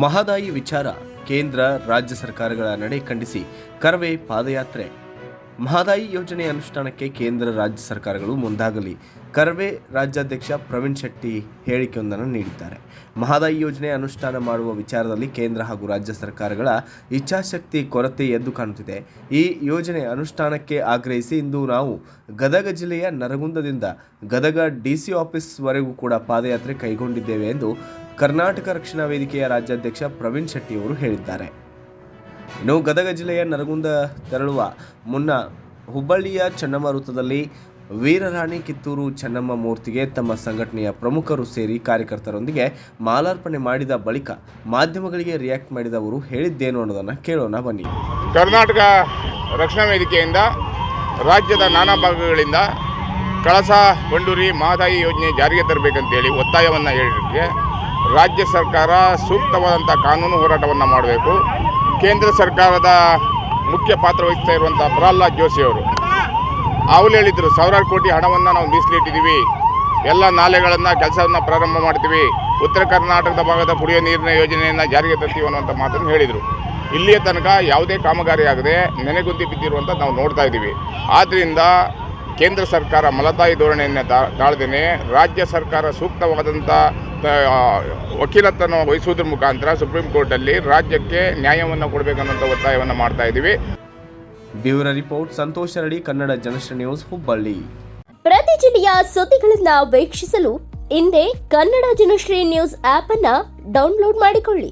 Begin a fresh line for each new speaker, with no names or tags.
ಮಹದಾಯಿ ವಿಚಾರ ಕೇಂದ್ರ ರಾಜ್ಯ ಸರ್ಕಾರಗಳ ನಡೆ ಖಂಡಿಸಿ ಕರವೇ ಪಾದಯಾತ್ರೆ. ಮಹದಾಯಿ ಯೋಜನೆ ಅನುಷ್ಠಾನಕ್ಕೆ ಕೇಂದ್ರ ರಾಜ್ಯ ಸರ್ಕಾರಗಳು ಮುಂದಾಗಲಿ. ಕರವೇ ರಾಜ್ಯಾಧ್ಯಕ್ಷ ಪ್ರವೀಣ್ ಶೆಟ್ಟಿ ಹೇಳಿಕೆಯೊಂದನ್ನು ನೀಡಿದ್ದಾರೆ. ಮಹದಾಯಿ ಯೋಜನೆ ಅನುಷ್ಠಾನ ಮಾಡುವ ವಿಚಾರದಲ್ಲಿ ಕೇಂದ್ರ ಹಾಗೂ ರಾಜ್ಯ ಸರ್ಕಾರಗಳ ಇಚ್ಛಾಶಕ್ತಿ ಕೊರತೆ ಎದ್ದು ಕಾಣುತ್ತಿದೆ. ಈ ಯೋಜನೆ ಅನುಷ್ಠಾನಕ್ಕೆ ಆಗ್ರಹಿಸಿ ಇಂದು ನಾವು ಗದಗ ಜಿಲ್ಲೆಯ ನರಗುಂದದಿಂದ ಗದಗ ಡಿಸಿ ಆಫೀಸ್ವರೆಗೂ ಕೂಡ ಪಾದಯಾತ್ರೆ ಕೈಗೊಂಡಿದ್ದೇವೆ ಎಂದು ಕರ್ನಾಟಕ ರಕ್ಷಣಾ ವೇದಿಕೆಯ ರಾಜ್ಯಾಧ್ಯಕ್ಷ ಪ್ರವೀಣ್ ಶೆಟ್ಟಿ ಅವರು ಹೇಳಿದ್ದಾರೆ. ಇನ್ನು ಗದಗ ಜಿಲ್ಲೆಯ ನರಗುಂದ ತೆರಳುವ ಮುನ್ನ ಹುಬ್ಬಳ್ಳಿಯ ಚೆನ್ನಮ್ಮ ವೃತ್ತದಲ್ಲಿ ವೀರರಾಣಿ ಕಿತ್ತೂರು ಚೆನ್ನಮ್ಮ ಮೂರ್ತಿಗೆ ತಮ್ಮ ಸಂಘಟನೆಯ ಪ್ರಮುಖರು ಸೇರಿ ಕಾರ್ಯಕರ್ತರೊಂದಿಗೆ ಮಾಲಾರ್ಪಣೆ ಮಾಡಿದ ಬಳಿಕ ಮಾಧ್ಯಮಗಳಿಗೆ ರಿಯಾಕ್ಟ್ ಮಾಡಿದ ಅವರು ಹೇಳಿದ್ದೇನು ಅನ್ನೋದನ್ನು ಕೇಳೋಣ ಬನ್ನಿ.
ಕರ್ನಾಟಕ ರಕ್ಷಣಾ ವೇದಿಕೆಯಿಂದ ರಾಜ್ಯದ ನಾನಾ ಭಾಗಗಳಿಂದ ಕಳಸಾ ಬಂಡೂರಿ ಮಹದಾಯಿ ಯೋಜನೆ ಜಾರಿಗೆ ತರಬೇಕಂತೇಳಿ ಒತ್ತಾಯವನ್ನು ಹೇಳಿದ್ದಕ್ಕೆ ರಾಜ್ಯ ಸರ್ಕಾರ ಸೂಕ್ತವಾದಂಥ ಕಾನೂನು ಹೋರಾಟವನ್ನು ಮಾಡಬೇಕು. ಕೇಂದ್ರ ಸರ್ಕಾರದ ಮುಖ್ಯ ಪಾತ್ರ ವಹಿಸ್ತಾ ಇರುವಂಥ ಪ್ರಹ್ಲಾದ್ ಜೋಶಿ ಅವರು ಹೇಳಿದರು, ಸಾವಿರಾರು ಕೋಟಿ ಹಣವನ್ನು ನಾವು ಮೀಸಲಿಟ್ಟಿದ್ದೀವಿ, ಎಲ್ಲ ನಾಲೆಗಳನ್ನು ಕೆಲಸವನ್ನು ಪ್ರಾರಂಭ ಮಾಡ್ತೀವಿ, ಉತ್ತರ ಕರ್ನಾಟಕದ ಭಾಗದ ಕುಡಿಯೋ ನೀರಿನ ಯೋಜನೆಯನ್ನು ಜಾರಿಗೆ ತರ್ತೀವಿ ಅನ್ನುವಂಥ ಮಾತನ್ನು ಹೇಳಿದರು. ಇಲ್ಲಿಯ ತನಕ ಯಾವುದೇ ಕಾಮಗಾರಿ ಆಗದೆ ನೆನೆಗುಂದಿ ಬಿದ್ದಿರುವಂಥ ನಾವು ನೋಡ್ತಾ ಇದ್ದೀವಿ. ಆದ್ದರಿಂದ ಕೇಂದ್ರ ಸರ್ಕಾರ ಮಲತಾಯಿ ಧೋರಣೆಯನ್ನು ತಾಳದೇನೆ ರಾಜ್ಯ ಸರ್ಕಾರ ಸೂಕ್ತವಾದಂಥ ವಕೀಲತನ್ನು ವಹಿಸುವುದರ ಮುಖಾಂತರ ಸುಪ್ರೀಂ ಕೋರ್ಟಲ್ಲಿ ರಾಜ್ಯಕ್ಕೆ ನ್ಯಾಯವನ್ನು ಕೊಡಬೇಕನ್ನುವಂಥ ಒತ್ತಾಯವನ್ನು ಮಾಡ್ತಾ ಇದ್ದೀವಿ.
Bureau report Santosh Aradi, Kannada Janashree news, Hubballi.
ಪ್ರತಿ ಜಿಲ್ಲೆಯ ಸುದ್ದಿಗಳನ್ನು ವೀಕ್ಷಿಸಲು ಹಿಂದೆ ಕನ್ನಡ ಜನಶ್ರೀ ನ್ಯೂಸ್ ಆಪ್ ಅನ್ನು ಡೌನ್ಲೋಡ್ ಮಾಡಿಕೊಳ್ಳಿ.